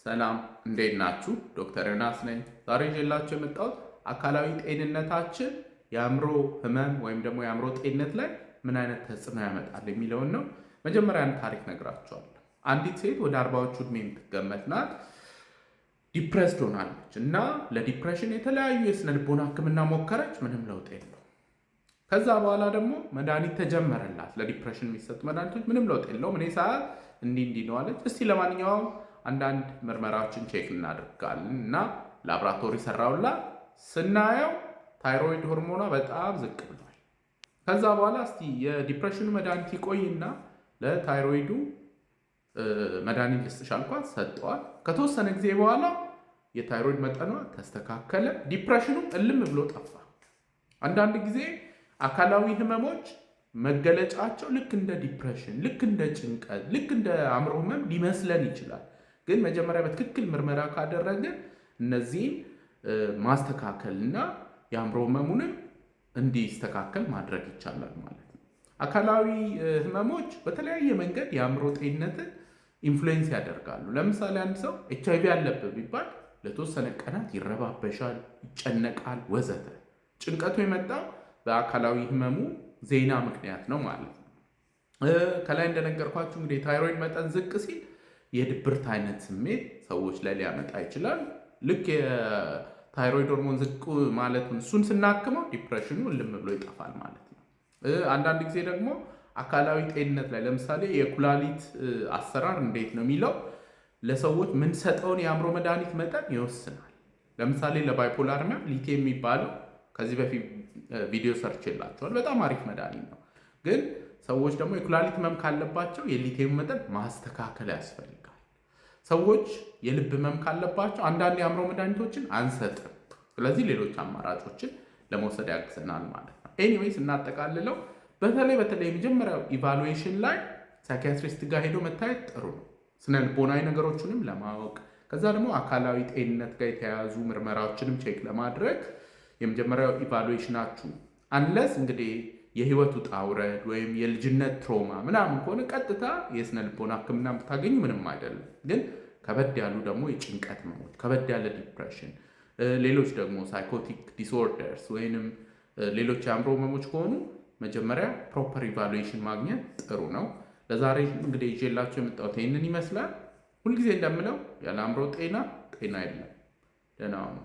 ሰላም እንዴት ናችሁ? ዶክተር ዮናስ ነኝ። ዛሬ ይዤላችሁ የመጣሁት አካላዊ ጤንነታችን የአእምሮ ህመም ወይም ደግሞ የአእምሮ ጤንነት ላይ ምን አይነት ተጽዕኖ ያመጣል የሚለውን ነው። መጀመሪያ አንድ ታሪክ ነግራችኋለሁ። አንዲት ሴት ወደ 40ዎቹ ዕድሜ የምትገመት ናት። ዲፕሬስድ ሆናለች እና ለዲፕሬሽን የተለያዩ የስነ ልቦና ህክምና ሞከረች። ምንም ለውጥ የለው። ከዛ በኋላ ደግሞ መድኃኒት ተጀመረላት። ለዲፕሬሽን የሚሰጡ መድኃኒቶች ምንም ለውጥ የለውም። እኔ ሰዓት እንዲህ ነው አለች። እስቲ ለማንኛውም አንዳንድ ምርመራዎችን ቼክ እናደርጋለን እና ላብራቶሪ ሰራውላ ስናየው ታይሮይድ ሆርሞኗ በጣም ዝቅ ብሏል። ከዛ በኋላ እስቲ የዲፕሬሽኑ መድኃኒት ይቆይና ለታይሮይዱ መድኃኒት ልስጥሽ አልኳት፣ ሰጠዋል። ከተወሰነ ጊዜ በኋላ የታይሮይድ መጠኗ ተስተካከለ፣ ዲፕሬሽኑ እልም ብሎ ጠፋ። አንዳንድ ጊዜ አካላዊ ህመሞች መገለጫቸው ልክ እንደ ዲፕሬሽን፣ ልክ እንደ ጭንቀት፣ ልክ እንደ አእምሮ ህመም ሊመስለን ይችላል። ግን መጀመሪያ በትክክል ምርመራ ካደረግን እነዚህን ማስተካከል እና የአእምሮ ህመሙንም እንዲስተካከል ማድረግ ይቻላል ማለት ነው። አካላዊ ህመሞች በተለያየ መንገድ የአእምሮ ጤንነትን ኢንፍሉዌንስ ያደርጋሉ። ለምሳሌ አንድ ሰው HIV አለበት ቢባል ለተወሰነ ቀናት ይረባበሻል፣ ይጨነቃል፣ ወዘተ። ጭንቀቱ የመጣው በአካላዊ ህመሙ ዜና ምክንያት ነው ማለት ነው። ከላይ እንደነገርኳችሁ እንግዲህ የታይሮይድ መጠን ዝቅ ሲል የድብርት አይነት ስሜት ሰዎች ላይ ሊያመጣ ይችላል። ልክ የታይሮይድ ሆርሞን ዝቅ ማለቱን እሱን ስናክመው ዲፕሬሽኑ እልም ብሎ ይጠፋል ማለት ነው። አንዳንድ ጊዜ ደግሞ አካላዊ ጤንነት ላይ ለምሳሌ የኩላሊት አሰራር እንዴት ነው የሚለው ለሰዎች ምንሰጠውን የአእምሮ መድኃኒት መጠን ይወስናል። ለምሳሌ ለባይፖላር ህመም ሊቲየም የሚባለው ከዚህ በፊት ቪዲዮ ሰርች የላቸዋል። በጣም አሪፍ መድኃኒት ነው። ግን ሰዎች ደግሞ የኩላሊት ህመም ካለባቸው የሊቲየም መጠን ማስተካከል ያስፈልጋል። ሰዎች የልብ ህመም ካለባቸው አንዳንድ የአእምሮ መድኃኒቶችን አንሰጥም። ስለዚህ ሌሎች አማራጮችን ለመውሰድ ያግዘናል ማለት ነው። ኤኒዌይስ እናጠቃልለው። በተለይ የመጀመሪያው ኢቫሉዌሽን ላይ ሳይኪያትሪስት ጋር ሄዶ መታየት ጥሩ ነው፣ ስነ ልቦናዊ ነገሮችንም ለማወቅ ከዛ ደግሞ አካላዊ ጤንነት ጋር የተያያዙ ምርመራዎችንም ቼክ ለማድረግ የመጀመሪያው ኢቫሉዌሽናችሁ። አንለስ እንግዲህ የህይወት ውጣ ውረድ ወይም የልጅነት ትሮማ ምናምን ከሆነ ቀጥታ የስነ ልቦና ህክምና ብታገኙ ምንም አይደለም። ግን ከበድ ያሉ ደግሞ የጭንቀት ህመሞች፣ ከበድ ያለ ዲፕሬሽን፣ ሌሎች ደግሞ ሳይኮቲክ ዲስኦርደርስ ወይንም ሌሎች የአእምሮ ህመሞች ከሆኑ መጀመሪያ ፕሮፐር ኢቫሉዌሽን ማግኘት ጥሩ ነው። ለዛሬ እንግዲህ ይዤላችሁ የመጣሁት ይህንን ይመስላል። ሁልጊዜ እንደምለው ያለ አእምሮ ጤና የለም። ደህና ሁኑ።